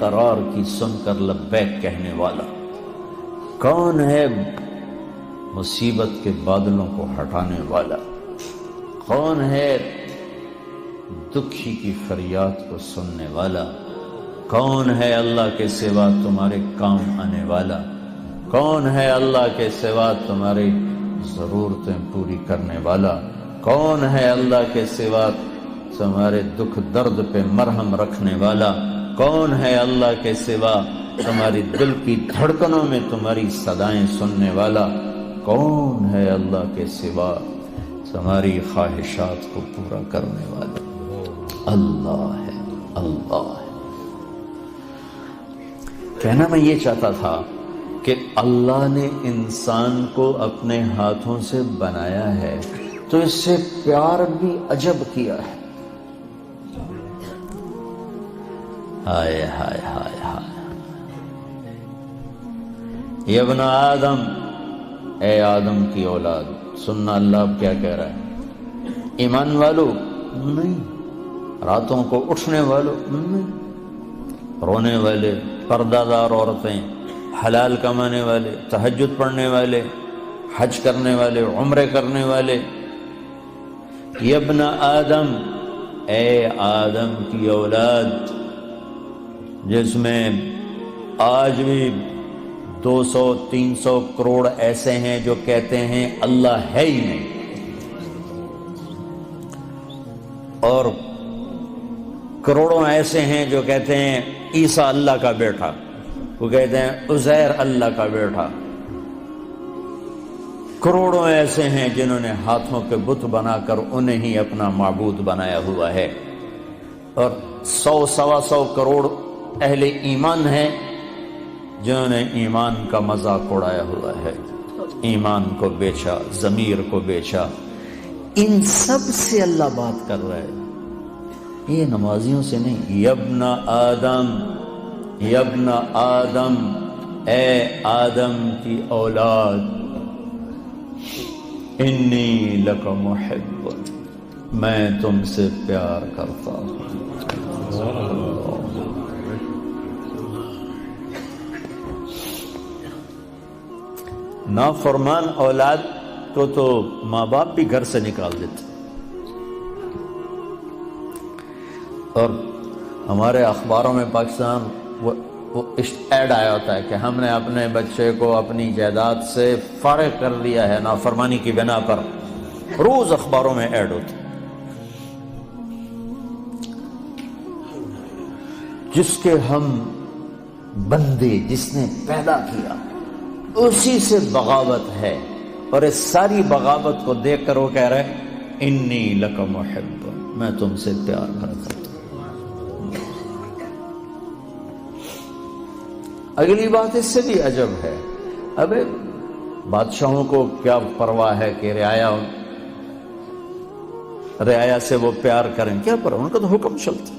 قرار کی سن کر لبیک کہنے والا؟ کون ہے مصیبت کے بادلوں کو ہٹانے والا؟ کون ہے دکھی کی فریاد کو سننے والا؟ کون ہے اللہ کے سوا تمہارے کام آنے والا؟ کون ہے اللہ کے سوا تمہاری ضرورتیں پوری کرنے والا؟ کون ہے اللہ کے سوا تمہارے دکھ درد پہ مرہم رکھنے والا؟ کون ہے اللہ کے سوا تمہاری دل کی دھڑکنوں میں تمہاری صدائیں سننے والا؟ کون ہے اللہ کے سوا تمہاری خواہشات کو پورا کرنے والا؟ اللہ ہے، اللہ ہے۔ کہنا میں یہ چاہتا تھا کہ اللہ نے انسان کو اپنے ہاتھوں سے بنایا ہے تو اس سے پیار بھی عجب کیا ہے۔ ہائے ہائے ہائے ہائے، یا ابن آدم، اے آدم کی اولاد، سننا اللہ اب کیا کہہ رہا ہے؟ ایمان والو نہیں، راتوں کو اٹھنے والو نہیں، رونے والے، پردہ دار عورتیں، حلال کمانے والے، تہجد پڑھنے والے، حج کرنے والے، عمرے کرنے والے۔ یا ابن آدم، اے آدم کی اولاد، جس میں آج بھی 200-300 کروڑ ایسے ہیں جو کہتے ہیں اللہ ہے ہی نہیں، اور کروڑوں ایسے ہیں جو کہتے ہیں عیسیٰ اللہ کا بیٹا، وہ کہتے ہیں عزیر اللہ کا بیٹا۔ کروڑوں ایسے ہیں جنہوں نے ہاتھوں کے بت بنا کر انہیں ہی اپنا معبود بنایا ہوا ہے، اور 100-125 کروڑ اہل ایمان ہیں جنہوں نے ایمان کا مذاق اڑایا ہوا ہے، ایمان کو بیچا، ضمیر کو بیچا۔ ان سب سے اللہ بات کر رہا ہے، یہ نمازیوں سے نہیں۔ یا ابن آدم، یا ابن آدم، اے آدم کی اولاد، انی لک محب، میں تم سے پیار کرتا ہوں۔ نافرمان اولاد کو تو ماں باپ بھی گھر سے نکال دیتے، اور ہمارے اخباروں میں پاکستان وہ ایڈ آیا ہوتا ہے کہ ہم نے اپنے بچے کو اپنی جائیداد سے فارغ کر دیا ہے نافرمانی کی بنا پر، روز اخباروں میں ایڈ ہوتا ہے۔ جس کے ہم بندے، جس نے پیدا کیا، اسی سے بغاوت ہے، اور اس ساری بغاوت کو دیکھ کر وہ کہہ رہے انی لک محب، میں تم سے پیار کرتا ہوں۔ اگلی بات اس سے بھی عجب ہے، اب بادشاہوں کو کیا پرواہ ہے کہ رعایا سے وہ پیار کریں، کیا پرواہ، ان کا تو حکم چلتا۔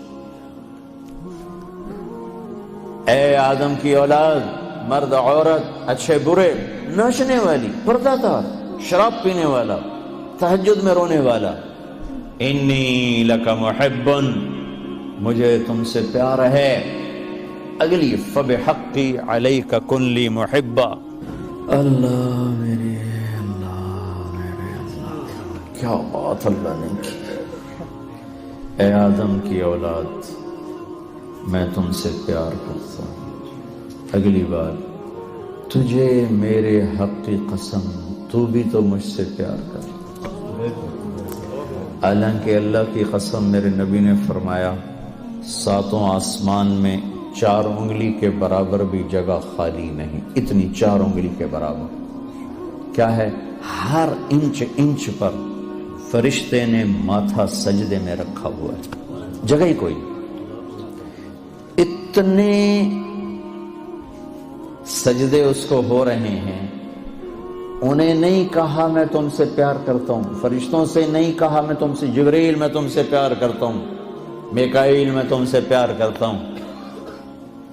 اے آدم کی اولاد، مرد عورت، اچھے برے، ناچنے والی، پردہ دار، شراب پینے والا، تہجد میں رونے والا، انی لک محب، مجھے تم سے پیار ہے۔ اگلی فبحقی علیک کن لی محبا، اللہ میرے اللہ، کیا بات اللہ نے کی۔ اے آدم کی اولاد، میں تم سے پیار کرتا ہوں۔ اگلی بات، تجھے میرے حق کی قسم، تو بھی تو مجھ سے پیار کر۔ حالانکہ اللہ کی قسم، میرے نبی نے فرمایا 7 آسمان میں 4 انگلی کے برابر بھی جگہ خالی نہیں، اتنی 4 انگلی کے برابر کیا ہے؟ ہر انچ پر فرشتے نے ماتھا سجدے میں رکھا ہوا ہے، جگہ ہی کوئی۔ اتنے سجدے اس کو ہو رہے ہیں، انہیں نہیں کہا میں تم سے پیار کرتا ہوں، فرشتوں سے نہیں کہا میں تم سے، جبریل میں تم سے پیار کرتا ہوں، میکائیل میں تم سے پیار کرتا ہوں،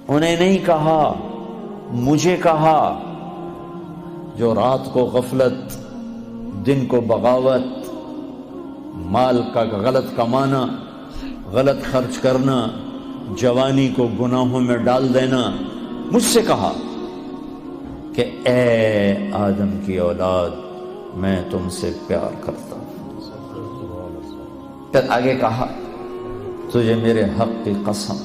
انہیں نہیں کہا، مجھے کہا۔ جو رات کو غفلت، دن کو بغاوت، مال کا غلط کمانا، غلط خرچ کرنا، جوانی کو گناہوں میں ڈال دینا، مجھ سے کہا کہ اے آدم کی اولاد میں تم سے پیار کرتا ہوں۔ پھر آگے کہا تجھے میرے حق کی قسم،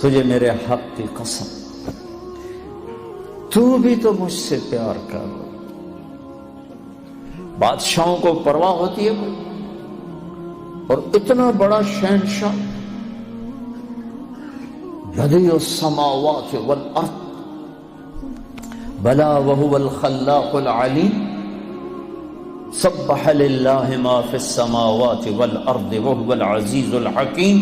تجھے میرے حق کی قسم، تو بھی تو مجھ سے پیار کر۔ بادشاہوں کو پرواہ ہوتی ہے کوئی؟ اور اتنا بڑا شہنشاہ، بدیع السماوات والارض بلا وهو الخلاق العلیم، سبح للہ ما فی السماوات والارض وهو العزیز الحکیم،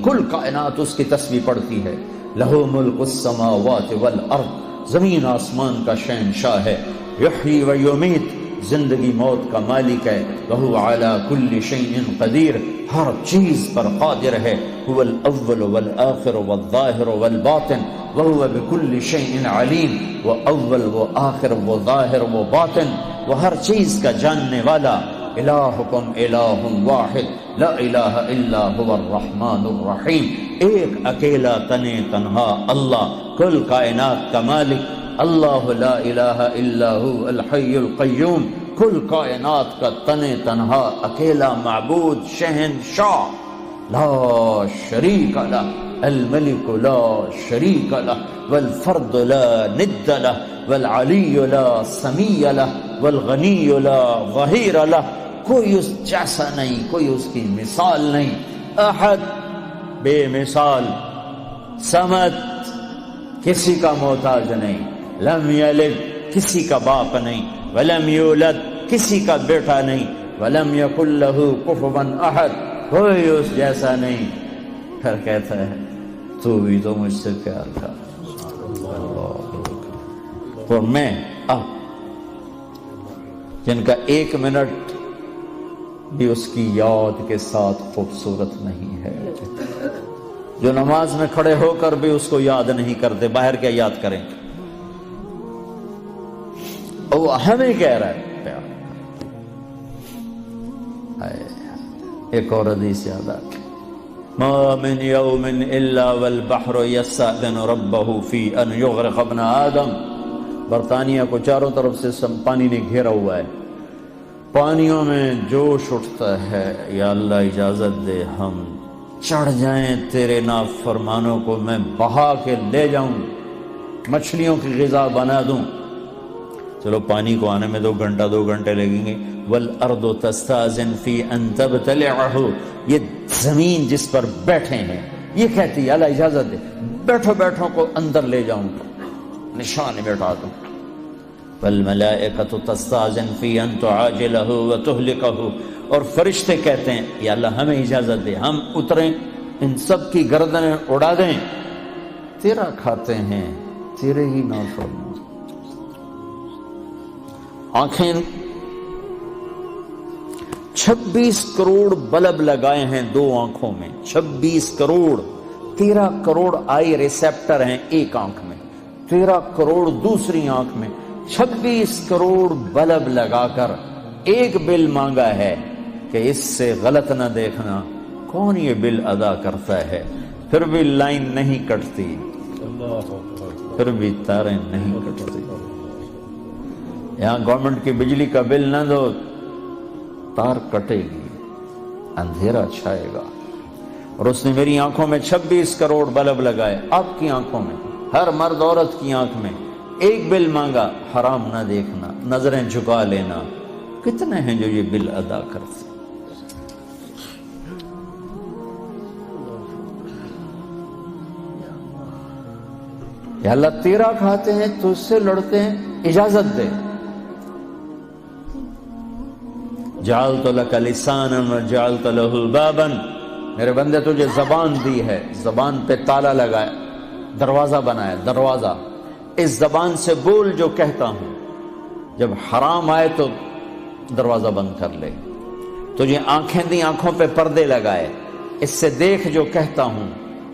کل کائنات اس کی تسبیح پڑھتی ہے۔ لہ ملک السماوات والارض، زمین آسمان کا شہنشاہ ہے۔ یحیی و یمیت، زندگی موت کا مالک ہے۔ وہو علی کل شیء قدیر، ہر چیز پر قادر ہے۔ هو الاول والآخر والظاہر والباطن وہو بکل شیء علیم، وہ اول وہ آخر وہ ظاہر وہ باطن، وہ ہر چیز کا جاننے والا۔ الہکم الہ واحد لا الہ الا هو الرحمن الرحیم، ایک اکیلا تنے تنہا اللہ، کل کائنات کا مالک اللہ، لا الہ الا هو الحی القیوم، کل کائنات کا تنے تنہا اکیلا معبود شہنشاہ، لا شریک لہ، الملک لا شریک لہ، والفرد لا ند لہ، والعلی لا سمیع لہ، والغنی لا ظہیر لہ، کوئی اس جیسا نہیں، کوئی اس کی مثال نہیں۔ احد، بے مثال، صمد، کسی کا محتاج نہیں، لم یلد، کسی کا باپ نہیں، ولم یولد، کسی کا بیٹا نہیں، ولم یکن لہ کفوا احد، کوئی اس جیسا نہیں۔ پھر کہتا ہے تو بھی تو مجھ سے پیار کر۔ اور میں اب جن کا ایک منٹ بھی اس کی یاد کے ساتھ خوبصورت نہیں ہے، جو نماز میں کھڑے ہو کر بھی اس کو یاد نہیں کرتے، باہر کیا یاد کریں؟ اور وہ ہمیں کہہ رہا ہے پیار۔ ایک اور حدیث یاد آ گئی، ما من یوم الا والبحر یستأذن ربہ فی ان یغرق ابن آدم۔ برطانیہ کو چاروں طرف سے پانی نے گھیرا ہوا ہے، پانیوں میں جوش اٹھتا ہے، یا اللہ اجازت دے ہم چڑھ جائیں تیرے نافرمانوں کو میں بہا کے لے جاؤں، مچھلیوں کی غذا بنا دوں۔ چلو پانی کو آنے میں 2 گھنٹے لگیں گے۔ والارض تستاذن فی ان تبتلعہ، یہ زمین جس پر بیٹھے ہیں یہ کہتی ہے اللہ اجازت دے بیٹھو کو اندر لے جاؤں، نشان بیٹھا دوں۔ والملائکۃ تستاذن فی ان تعاجلہ وتہلکہ، اور فرشتے کہتے ہیں یا اللہ ہمیں اجازت دے ہم اتریں، ان سب کی گردنیں اڑا دیں، تیرا کھاتے ہیں، تیرے ہی نافرمان۔ آنکھیں 26 کروڑ بلب لگائے ہیں 2 آنکھوں میں، 26 کروڑ، 13 کروڑ آئی ریسیپٹر ہیں ایک آنکھ میں، 13 کروڑ دوسری آنکھ میں، 26 کروڑ بلب لگا کر ایک بل مانگا ہے کہ اس سے غلط نہ دیکھنا۔ کون یہ بل ادا کرتا ہے؟ پھر بھی لائن نہیں کٹتی، پھر بھی تاریں نہیں کٹتی۔ یہاں گورنمنٹ کی بجلی کا بل نہ دو، تار کٹے گی، اندھیرا چھائے گا۔ اور اس نے میری آنکھوں میں 26 کروڑ بلب لگائے، آپ کی آنکھوں میں، ہر مرد عورت کی آنکھ میں ایک بل مانگا، حرام نہ دیکھنا، نظریں جھکا لینا۔ کتنے ہیں جو یہ بل ادا کرتے؟ یا اللہ تیرا کھاتے ہیں تو اس سے لڑتے ہیں، اجازت دے۔ جعلت لک لسانا وجعلت له بابا، میرے بندے تجھے زبان دی ہے، زبان پہ تالا لگایا، دروازہ بنایا، دروازہ، اس زبان سے بول جو کہتا ہوں، جب حرام آئے تو دروازہ بند کر لے۔ تجھے آنکھیں دی، آنکھوں پہ پردے لگائے، اس سے دیکھ جو کہتا ہوں،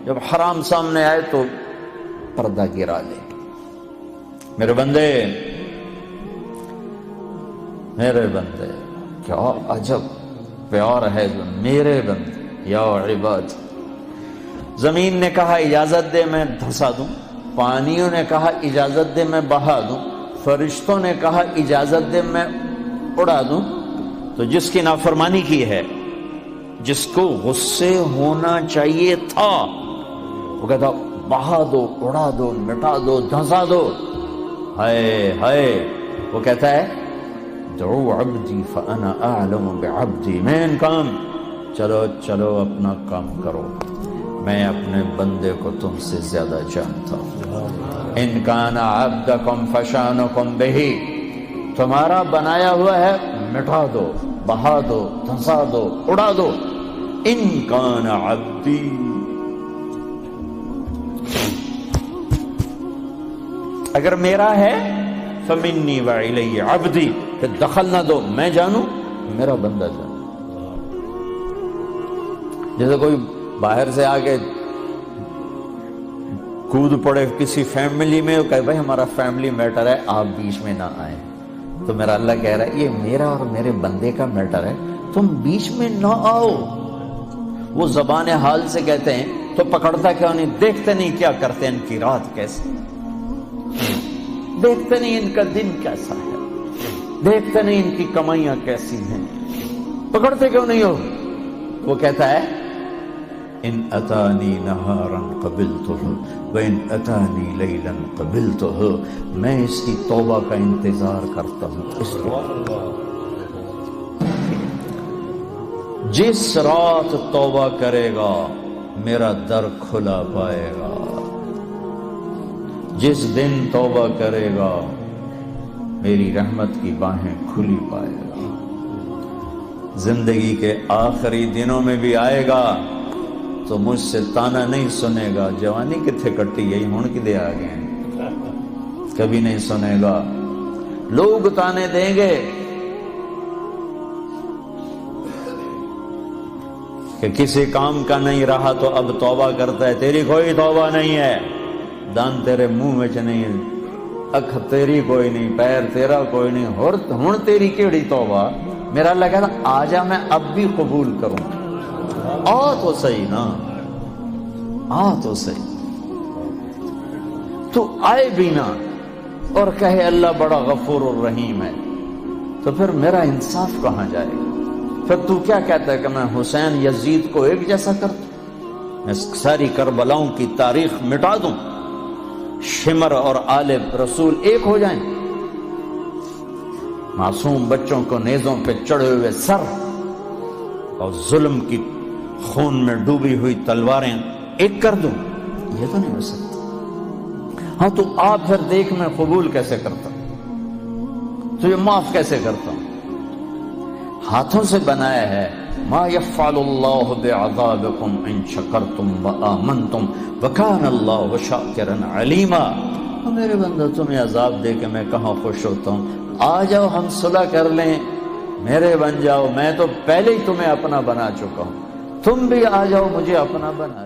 جب حرام سامنے آئے تو پردہ گرا لے۔ میرے بندے، میرے بندے، کیا عجب پیار ہے میرے بندے۔ یا عباد، زمین نے کہا اجازت دے میں دھسا دوں، پانیوں نے کہا اجازت دے میں بہا دوں، فرشتوں نے کہا اجازت دے میں اڑا دوں، تو جس کی نافرمانی کی ہے، جس کو غصے ہونا چاہیے تھا، وہ کہتا بہا دو، اڑا دو، مٹا دو، دھنسا دو، ہائے ہائے، وہ کہتا ہے دعو عبدی فانا اعلم بعبدی، مین کام، چلو چلو اپنا کام کرو، میں اپنے بندے کو تم سے زیادہ جانتا ہوں۔ ان کان عبدکم فشانکم بہ، تمہارا بنایا ہوا ہے مٹا دو، بہا دو، دھنسا دو، اڑا دو، ان کان عبدی، اگر میرا ہے فمنی وإلی عبدی، پھر دخل نہ دو، میں جانوں میرا بندہ جانوں۔ جیسے کوئی باہر سے آگے کود پڑے کسی فیملی میں، وہ کہے بھائی ہمارا فیملی میٹر ہے، آپ بیچ میں نہ آئیں، تو میرا اللہ کہہ رہا ہے یہ میرا اور میرے بندے کا میٹر ہے، تم بیچ میں نہ آؤ۔ وہ زبان حال سے کہتے ہیں تو پکڑتا کیوں نہیں؟ دیکھتے نہیں کیا کرتے ہیں، ان کی رات کیسی، دیکھتے نہیں ان کا دن کیسا ہے، دیکھتے نہیں ان کی کمائیاں کیسی ہیں، پکڑتے کیوں نہیں ہو؟ وہ کہتا ہے ان اتانی نہارا قبلتہ وان اتانی لیلا قبلتہ، میں اس کی توبہ کا انتظار کرتا ہوں، اس لیے جس رات توبہ کرے گا میرا در کھلا پائے گا، جس دن توبہ کرے گا میری رحمت کی باہیں کھلی پائے گا، زندگی کے آخری دنوں میں بھی آئے گا تو مجھ سے تانا نہیں سنے گا، جوانی کتھے کٹی گئی ہن کدے آ گئے ہیں، کبھی نہیں سنے گا۔ لوگ تانے دیں گے کہ کسی کام کا نہیں رہا تو اب توبہ کرتا ہے، تیری کوئی توبہ نہیں ہے، دان تیرے منہ میں نہیں، اکھ تیری کوئی نہیں، پیر تیرا کوئی نہیں، ہن تیری کیڑی توبہ؟ میرا اللہ کہتا آ جا، میں اب بھی قبول کروں، آ تو صحیح نا، آ تو صحیح، تو آئے بھی نا اور کہے اللہ بڑا غفور الرحیم ہے، تو پھر میرا انصاف کہاں جائے گا؟ پھر تو کیا کہتا ہے کہ میں حسین یزید کو ایک جیسا کر دوں، میں ساری کربلاؤں کی تاریخ مٹا دوں، شمر اور آل رسول ایک ہو جائیں، معصوم بچوں کو نیزوں پہ چڑھے ہوئے سر اور ظلم کی خون میں ڈوبی ہوئی تلواریں ایک کر دوں؟ یہ تو نہیں ہو سکتا۔ ہاں تو آپ پھر دیکھ میں قبول کیسے کرتا ہوں، تجھے معاف کیسے کرتا ہوں؟ ہاتھوں سے بنایا ہے، ما یفعل اللہ بعذابکم ان شکرتم وآمنتم وکان اللہ شاکرا علیما۔ میرے بندہ تمہیں عذاب دے کے میں کہاں خوش ہوتا ہوں، آ جاؤ ہم صلح کر لیں، میرے بن جاؤ، میں تو پہلے ہی تمہیں اپنا بنا چکا ہوں، تم بھی آ جاؤ مجھے اپنا بنا۔